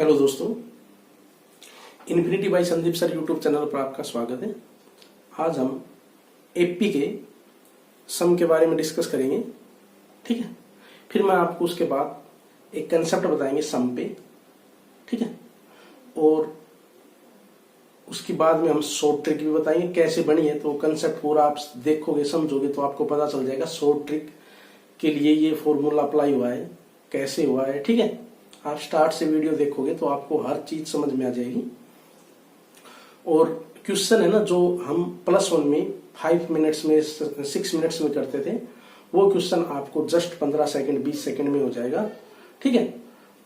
Hello दोस्तों, infinity by Sandeep sir YouTube channel पर आपका स्वागत है। आज हम एपी के सम के बारे में डिस्कस करेंगे, ठीक है। फिर मैं आपको उसके बाद एक कंसेप्ट बताएंगे सम पे, ठीक है। और उसके बाद में हम शॉर्ट ट्रिक भी बताएंगे कैसे बनी है। तो कंसेप्ट पूरा आप देखोगे, समझोगे तो आपको पता चल जाएगा शॉर्ट ट्रिक के लिए ये फॉर्मूला अप्लाई हुआ है, कैसे हुआ है, ठीक है। आप स्टार्ट से वीडियो देखोगे तो आपको हर चीज समझ में आ जाएगी। और क्वेश्चन है ना, जो हम +1 में 5 मिनट्स में 6 मिनट्स में करते थे, वो क्वेश्चन आपको जस्ट 15 सेकंड 20 सेकंड में हो जाएगा, ठीक है।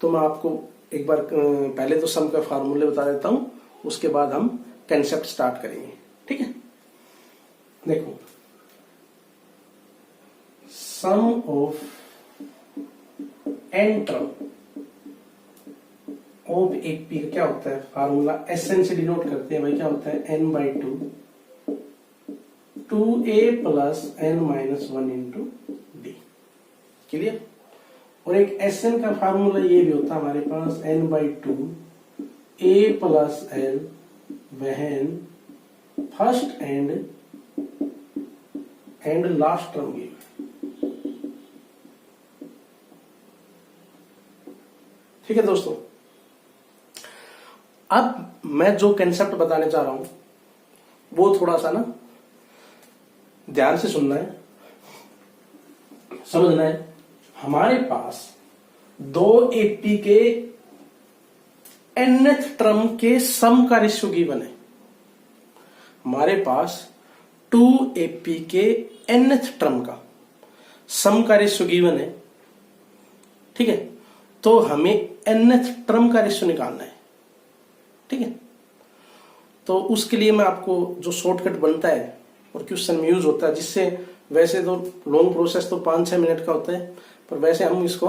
तो मैं आपको एक बार पहले तो सम का फार्मूले बता देता हूं, उसके बाद हम कंसेप्ट स्टार्ट करेंगे, ठीक है। देखो, sum of n term of AP का क्या होता है फार्मूला, एसएन से डिनोट करते हैं भाई। क्या होता है n/2 2a plus n minus 1 into D. Clear. और एक एसएन का फार्मूला ये भी होता है हमारे पास, n/2 a plus l when first and last term given. ठीक है दोस्तों, अब मैं जो कंसेप्ट बताने जा रहा हूं वो थोड़ा सा ना ध्यान से सुनना है, समझना है। हमारे पास दो एपी के nth टर्म के सम का रेशियो गिवन है। हमारे पास 2 एपी के nth टर्म का सम का रेशियो गिवन है, ठीक है। तो हमें nth टर्म का रेशियो निकालना है, ठीक है। तो उसके लिए मैं आपको जो शॉर्टकट बनता है और क्वेश्चन में यूज होता है, जिससे वैसे तो लॉन्ग प्रोसेस तो 5-6 मिनट का होता है, पर वैसे हम इसको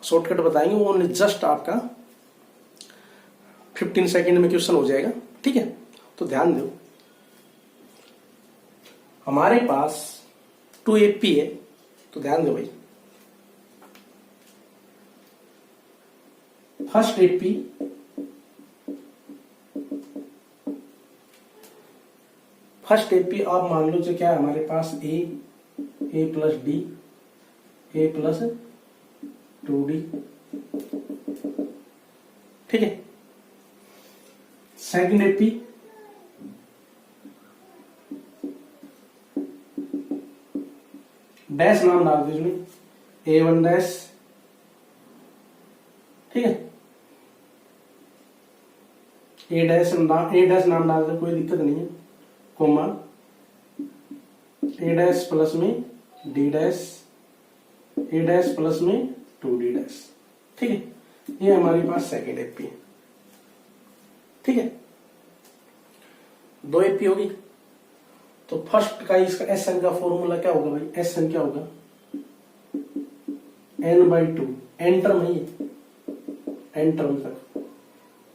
शॉर्टकट बताएंगे। वो जस्ट आपका 15 सेकंड में क्वेश्चन हो जाएगा, ठीक है। तो ध्यान दो, हमारे पास 2 एपी है, तो ध्यान दो भाई। फर्स्ट एपी आप मान लो जो क्या है हमारे पास a plus D, a plus 2d, ठीक है। सेकंड एपी डैश नाम डाल दो इसमें, a1 डैश, ठीक है। ए डैश नाम डाल दो, कोई दिक्कत नहीं है, कोमा ए डैश प्लस में डी डैश, ए डैश प्लस में 2d डैश, ठीक है। ये हमारे पास सेकेंड एपी है, ठीक है। 2 एपी होगी। तो फर्स्ट का इसका एसएन का फॉर्मूला क्या होगा भाई, एसएन क्या होगा n/2, एन टर्म है ये, एन टर्म तक,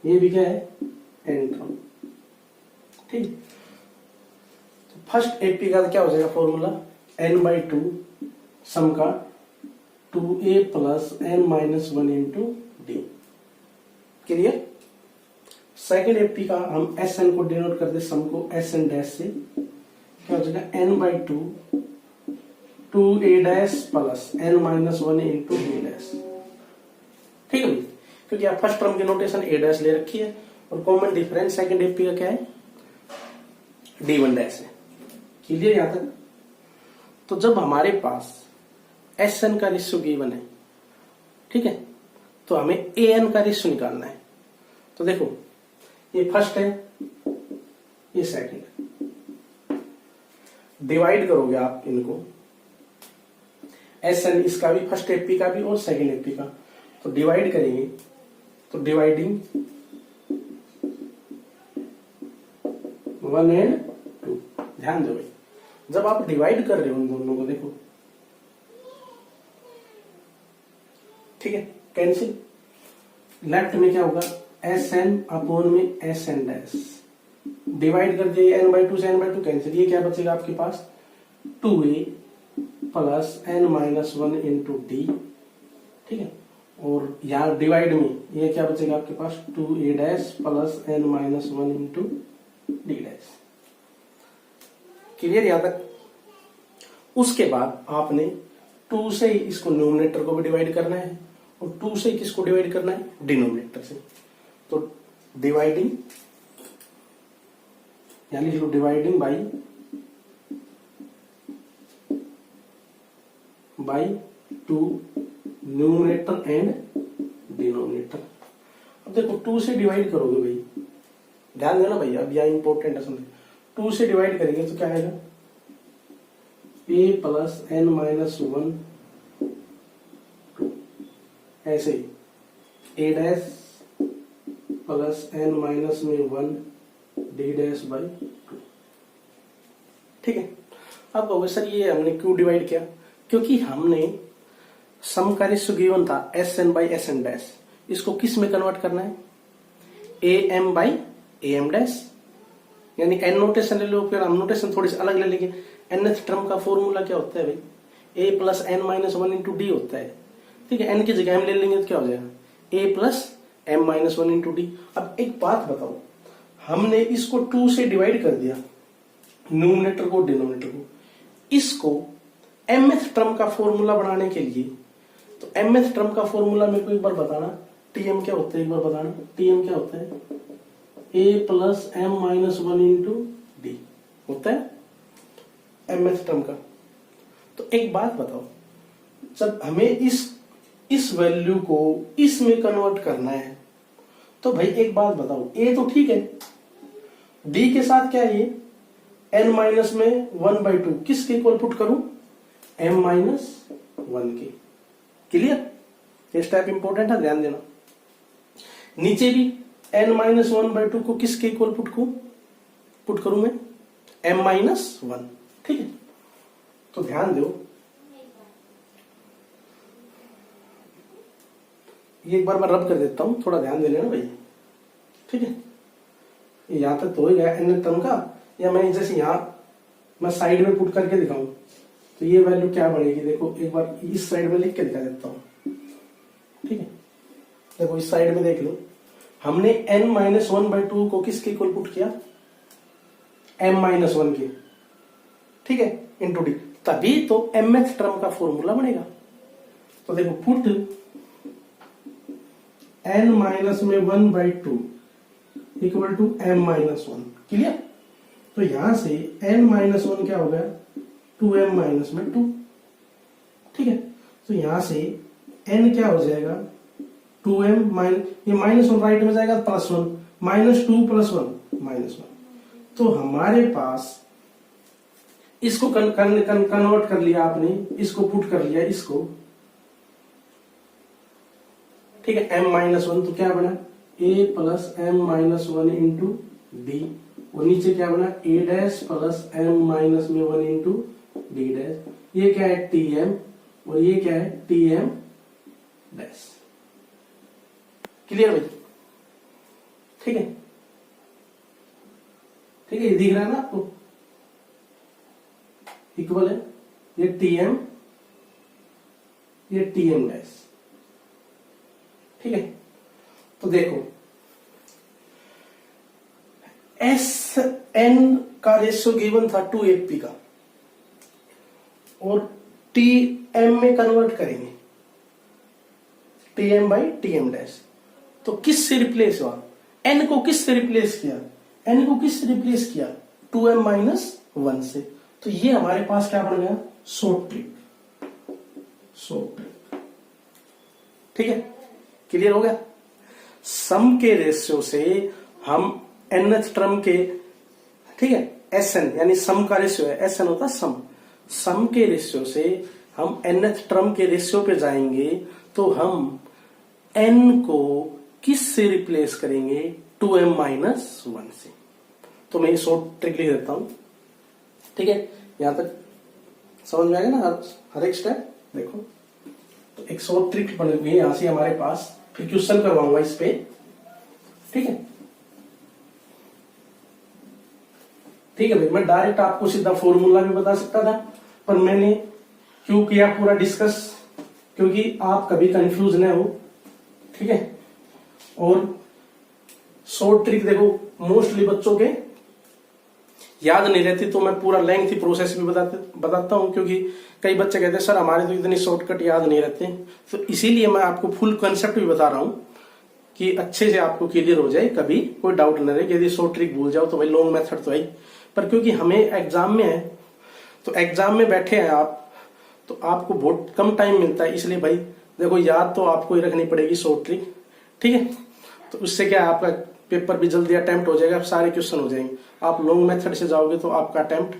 ये भी क्या है एन टर्म, ठीक। तो फर्स्ट एपी का क्या हो जाएगा फॉर्मूला, n/2 सम का 2a plus n minus 1 into D. Clear. Second AP का हम एसएन को डिनोट करते सम को एसएन डैश से, क्या हो जाएगा n/2 2a dash plus n minus 1 into D dash, ठीक है। क्योंकि आप फर्स्ट टर्म की नोटेशन a डैश ले रखी है और कॉमन डिफरेंस सेकंड एपी का क्या है d1 डैश है। क्लियर यहां तक। तो जब हमारे पास एसएन का रेशियो गिवन है, ठीक है, तो हमें एएन का रेशियो निकालना है। तो देखो, ये फर्स्ट है, ये सेकंड है, डिवाइड करोगे आप इनको, एसएन इसका भी, फर्स्ट एपी का भी और सेकंड एपी का, तो डिवाइड करेंगे, तो डिवाइडिंग 1 and 2। ध्यान दो भाई, जब आप डिवाइड कर रहे हो उन दोनों को, देखो, ठीक है, कैंसिल। लेफ्ट में क्या होगा, एसएन अपॉन में एसएन डैश, डिवाइड कर दिए n/2 से n/2 कैंसिल, ये क्या बचेगा आपके पास 2a plus n minus 1 into D, ठीक है। और यहाँ डिवाइड में ये क्या बचेगा आपके पास 2a dash plus n minus 1 into D dash. Clear यहाँ तक? उसके बाद आपने 2 से इसको न्यूमरेटर को भी डिवाइड करना है और 2 से किसको डिवाइड करना है? डिनोमिनेटर से। तो डिवाइडिंग यानी जो dividing by 2 numerator and denominator. अब देखो 2 से डिवाइड करोगे भाई, ध्यान देना भैया, अब यह इंपॉर्टेंट है समझ। 2 से डिवाइड करेंगे तो क्या आएगा? a प्लस n माइनस 1 2, ऐसे ही a dash plus n minus में 1 d डैश बाई 2। ठीक है। अब कहोगे सर ये हमने क्यों डिवाइड किया? क्योंकि हमने सम का रेशियो गिवन था Sn बाई Sn डैश, इसको किस में कन्वर्ट करना है? am बाई am डैश, यानी एन नोटेशन ले लो, फिर हम नोटेशन थोड़ी सी अलग ले लेंगे। nth टर्म का फॉर्मूला क्या होता है भाई? a plus n minus 1 into D होता है। ठीक है, n की जगह हम ले लेंगे तो क्या हो जाएगा? a plus m minus 1 into D. अब एक बात बताओ, हमने इसको 2 से डिवाइड कर दिया, न्यूमरेटर को डिनोमिनेटर को। इसको mth टर्म का फॉर्मूला बनाने के लिए, तो mth टर्म का फॉर्मूला मेरे को एक बार बताना, tm क्या होता है एक बार बताना। tm क्या होता है? a plus m minus 1 into D होता है mth टर्म का। तो एक बात बताओ, जब हमें इस वैल्यू को इसमें कन्वर्ट करना है, तो भाई एक बात बताओ, a तो ठीक है, d के साथ क्या है ये? n माइनस में 1/2 किसके इक्वल पुट करूं? m माइनस 1 के। क्लियर? ये स्टेप इंपॉर्टेंट है, ध्यान देना। नीचे भी n माइनस 1/2 को किसके इक्वल पुट करूं मैं? m minus 1। ठीक है, तो ध्यान दो, ये एक बार मैं रब कर देता हूं, थोड़ा ध्यान दे लेना भाई। ठीक है, यहां तक तो हो गया n टर्म का। या मैं जैसे यहां मैं साइड में पुट करके दिखाऊं तो ये वैल्यू क्या बढ़ेगी? देखो एक बार इस साइड में लिख के दिखा देता हूं। ठीक है, देखो इस साइड में देख लो, हमने n माइनस 1/2 को किसके इक्वल पुट किया? m माइनस 1 के। ठीक है, इंटू डी, तभी तो mth टर्म का फॉर्मूला बनेगा। तो देखो पुट n माइनस में 1/2 equal to m minus 1। Clear? तो यहां से n माइनस 1 क्या हो गया? 2m माइनस में 2। ठीक है, तो यहां से n क्या हो जाएगा? 2m माइनस, ये माइनस 1 राइट में जाएगा, प्लस 1, माइनस 2 प्लस 1 माइनस 1। तो हमारे पास इसको कन्वर्ट कर लिया आपने, इसको पुट कर लिया इसको। ठीक है, m माइनस 1 तो क्या बना? a plus m minus 1 into D, और नीचे क्या बना? a dash plus m minus में 1 इंटू डी डैश। ये क्या है? tm, और ये क्या है? tm dash. क्लियर भाई? ठीक है, ठीक है, ये दिख रहा है ना आपको? इक्वल है ये tm, ये tm डैश। ठीक है, तो देखो Sn का रेशियो गिवन था 2AP का, और tm में कन्वर्ट करेंगे, tm बाई tm डैश। तो किस से रिप्लेस हुआ? n को किस से रिप्लेस किया? n को किस से रिप्लेस किया? 2m माइनस 1 से। तो ये हमारे पास क्या बन गया? Short trick. ठीक है, क्लियर हो गया? सम के रेशियो से हम nth टर्म के, ठीक है, Sn यानी सम का रेशियो है, Sn होता सम, सम के रेशियो से हम nth टर्म के रेशियो पे जाएंगे, तो हम n को किस से रिप्लेस करेंगे? 2m माइनस 1 से। तो मैं ये शॉर्ट ट्रिक लिख देता हूं। ठीक है, यहां तक समझ में आएगा ना हर एक स्टेप? देखो, तो एक शॉर्ट ट्रिक बन गई यहां से हमारे पास, फिर क्वेश्चन करवाऊंगा इस पे। ठीक है, ठीक है भाई, मैं डायरेक्ट आपको सीधा फॉर्मूला भी बता सकता था, पर मैंने क्यों किया पूरा डिस्कस? क्योंकि आप कभी कंफ्यूज न हो, ठीक है। और शॉर्ट ट्रिक देखो, मोस्टली बच्चों के याद नहीं रहती, तो मैं पूरा लेंथी प्रोसेस भी बताता हूं, क्योंकि कई बच्चे कहते हैं सर हमारे तो इतनी शॉर्टकट याद नहीं रहते, तो इसीलिए मैं आपको फुल कंसेप्ट भी बता रहा हूं कि अच्छे से आपको क्लियर हो जाए, कभी कोई डाउट न रहे। यदि शॉर्ट ट्रिक भूल जाओ तो भाई लॉन्ग मेथड तो है, पर क्योंकि हमें एग्जाम में है, तो एग्जाम में बैठे हैं आप, तो आपको बहुत कम टाइम मिलता है, इसलिए भाई देखो याद तो आपको ही रखनी पड़ेगी शॉर्ट ट्रिक, ठीक है। तो उससे क्या है, आपका पेपर भी जल्दी अटेम्प्ट हो जाएगा, सारे क्वेश्चन हो जाएंगे। आप लॉन्ग मेथड से जाओगे तो आपका अटेम्प्ट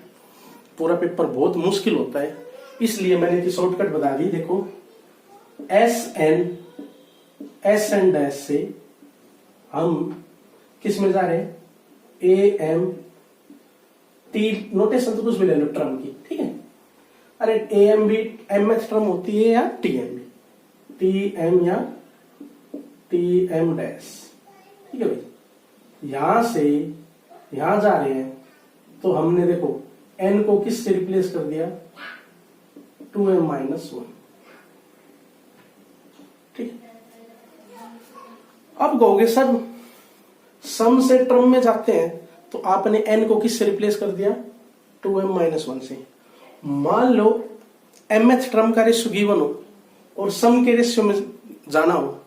पूरा पेपर बहुत मुश्किल होता है, इसलिए मैंने शॉर्टकट बता दी। देखो एस एन डैश से हम किस में जा रहे हैं, ए एम टी, नोटेशन तो कुछ भी ले लो ट्रम की, ठीक है। अरे ए एम भी एम एच ट्रम होती है या टी एम भी, टी एम या टी एम डैश, ठीक है भाई। यहां से यहां जा रहे हैं तो हमने देखो एन को किस से रिप्लेस कर दिया, 2m-1, ठीक है। अब कहोगे सर सम से ट्रम में जाते हैं, तो आपने एन को किस से रिप्लेस कर दिया, 2m-1 से। मान लो mth ट्रम का रेशियो गिवन हो और सम के रेशियो में जाना हो,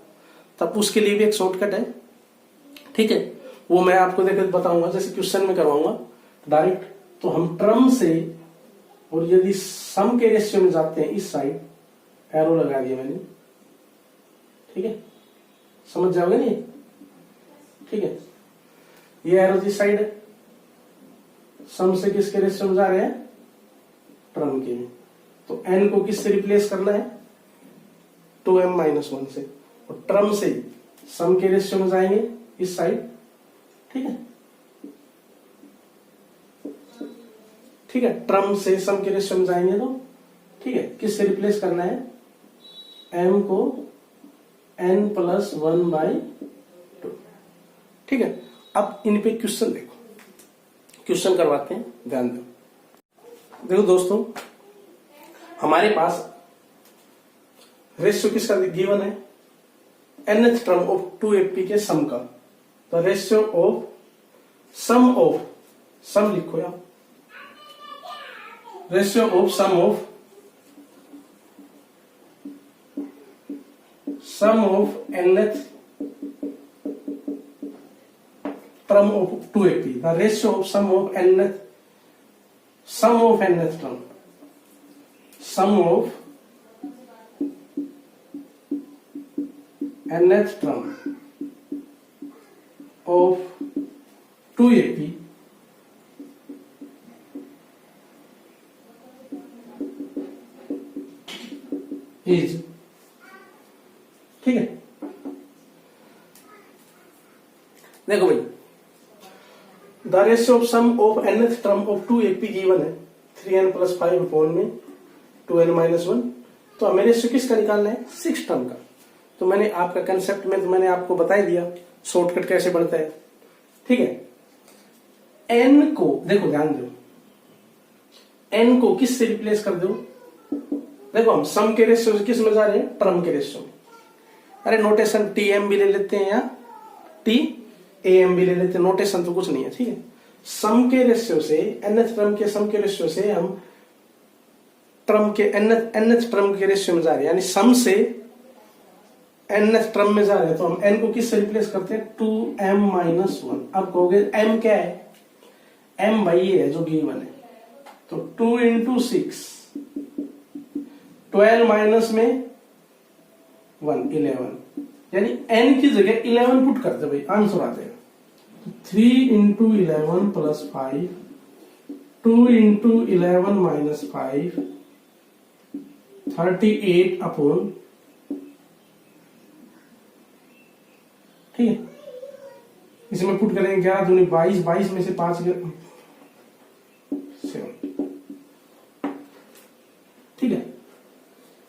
तब उसके लिए भी एक शॉर्टकट है, ठीक है। वो मैं आपको देखकर बताऊंगा, जैसे क्वेश्चन में करवाऊंगा डायरेक्ट। तो हम ट्रम से, और यदि सम के रेशियो में जाते हैं, इस साइड एरो लगा दिया मैंने, ठीक है, समझ जाओगे नहीं, ठीक है। ये एरो इस साइड है, सम से किसके रेशियो में जा रहे हैं, ट्रम के। तो एन को किससे रिप्लेस करना है, 2m-1 से, और ट्रम से सम के रेशियो में जाएंगे इस साइड, ठीक है, ठीक है। ट्रम से सम के रेशियो में जाएंगे तो, ठीक है, किससे रिप्लेस करना है, m को n+1/2, ठीक है। अब इन पे क्वेश्चन देखो, क्वेश्चन करवाते हैं, ध्यान दो। देखो दोस्तों, हमारे पास रेशियो किसका गिवन है, nth टर्म ऑफ 2AP के सम का। तो रेशियो ऑफ सम लिखो यार, ratio of sum of nth term of 2AP, the ratio of sum of nth term, sum of nth term of 2AP is, ठीक है। देखो भाई, the ratio of sum of nth term of 2AP given है 3n+5 upon में 2n-1। तो हमें ratio किसका निकालना है, 6 टर्म का। तो मैंने आपका कंसेप्ट में तो मैंने आपको बता ही दिया शॉर्टकट कैसे बढ़ता है, ठीक है। n को देखो, ध्यान दो, n को किस से रिप्लेस कर दो, देखो हम सम के रेशियो से किस में जा रहे हैं, टर्म के रेशियो में। अरे नोटेशन टीएम भी ले लेते हैं या टीएम भी ले लेते हैं, नोटेशन तो कुछ नहीं है, ठीक है। सम के रेशियो से, nth टर्म के सम के रेशियो से हम टर्म के nth टर्म के रेशियो में जा रहे हैं, यानी सम से nth टर्म में जा रहे हैं। तो हम n को किस से रिप्लेस करते हैं, 2m-1। अब कहोगे m क्या है, m भाई ये है जो गिवन है, तो 2 × 6, 12 माइनस में 1, 11, यानी n की जगह 11 पुट करते भाई, आंसर आ जाएगा। 3 × 11 + 5, 2 × 11 - 5, 38 अपॉन, ठीक है। इसमें पुट करेंगे 11 दूनी 22, 22 में से 5 7, ठीक है।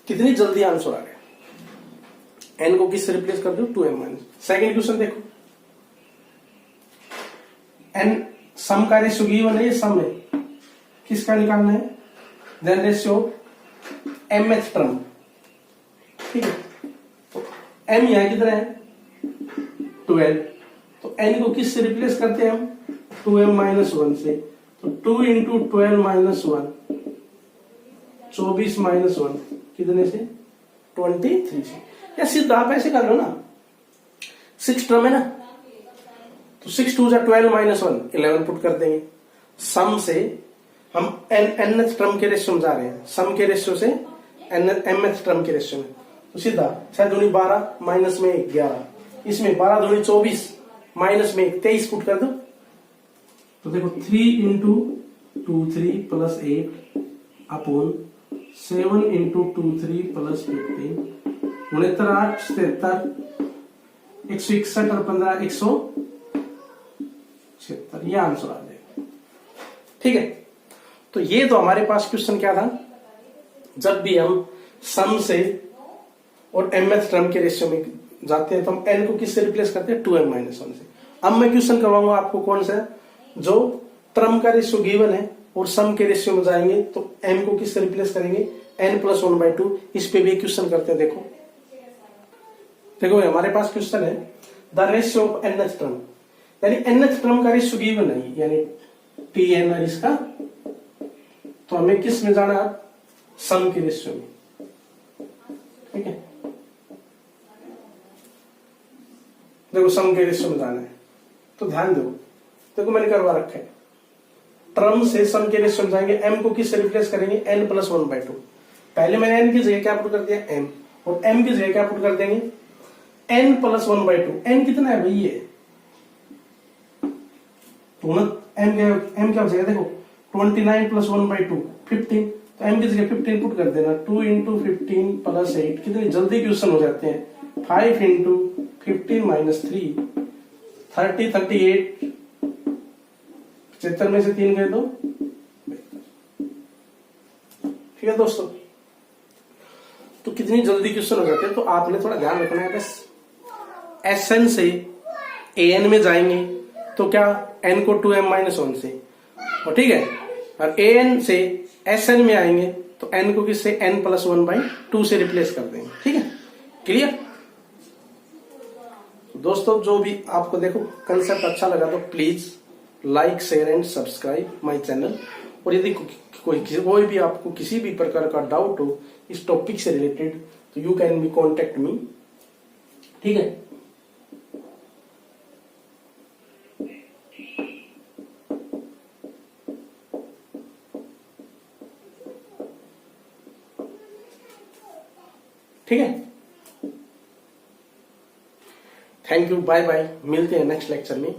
कितनी जल्दी आंसर आ गया, n को किससे रिप्लेस कर दो, 2m-। सेकेंड क्वेश्चन देखो, n सम का रेशियो गिवन है, ये सम है, किसका निकालना है, देन रेशियो mth टर्म, ठीक है। तो m यहाँ कितना है 12, तो n को किससे रिप्लेस करते हैं हम 2m माइनस 1 से, तो 2 इंटू 12 माइनस 1 24 माइनस 1 कितने से 23 से। या सीधा आप ऐसे कर लो ना, 6 टर्म है ना, तो 6 2 12 माइनस 1 11 पुट कर देंगे। सम से हम nth टर्म के रेशियो में जा रहे हैं, सम के रेशियो से mth टर्म के रेशियो में, तो सीधा 6 दूनी 12 माइनस में 1 11, इसमें 12 दूनी 24 माइनस में 1 23 पुट कर दो, तो देखो 3 into 2 3 plus 8 upon 7 into 2 3 plus 15 69 8 77 161 और 15 176, ये आंसर आ जाएगा। ठीक है, तो ये तो हमारे पास क्वेश्चन क्या था, जब भी हम सम से और mth टर्म के रेशियो में जाते हैं तो हम n को किससे रिप्लेस करते हैं 2m माइनस 1 से। अब मैं क्वेश्चन करवाऊंगा आपको कौन सा, जो टर्म का रेशियो गिवन है और सम के रेशियो में जाएंगे तो m को किससे रिप्लेस करेंगे n प्लस 1/2। इस पे भी क्वेश्चन करते हैं। देखो देखो हमारे पास क्वेश्चन है the ratio of nth term, यानी nth टर्म का रेशियो गिवन है, यानी Tn और इसका, तो हमें किस में जाना है सम के रेशियो में। ठीक है, देखो सम के रेशियो में जाना है, तो ध्यान दो, देखो मैंने करवा रखा है, टर्म से सम के रेशियो में जाएंगे, m को किससे रिप्लेस करेंगे n प्लस 1/2। पहले मैंने n की जगह क्या पुट कर दिया m, और m की जगह क्या पुट कर देंगे n प्लस 1/2। n कितना है भाई ये, तो m क्या हो जाएगा, देखो 29 प्लस 1/2 15, तो m की जगह 15 पुट कर देना, 2 इंटू 15 प्लस 8, कितनी जल्दी क्वेश्चन हो जाते हैं, 5 इंटू 15 माइनस 3 30 38, 75 में से 3 गए तो। ठीक है दोस्तों, तो कितनी जल्दी क्वेश्चन हो जाते हैं, तो आपने थोड़ा ध्यान रखना है बस। Sn से an में जाएंगे तो क्या n को 2m माइनस 1 से, और ठीक है, और an से Sn में आएंगे तो n को किससे n प्लस 1/2 से रिप्लेस कर देंगे। ठीक है, क्लियर दोस्तों। जो भी आपको देखो कंसेप्ट अच्छा लगा तो please like share and subscribe my channel, और यदि कोई भी आपको किसी भी प्रकार का डाउट हो इस टॉपिक से रिलेटेड तो you can be contact me. ठीक है, ठीक है, थैंक यू, बाय बाय, मिलते हैं नेक्स्ट लेक्चर में।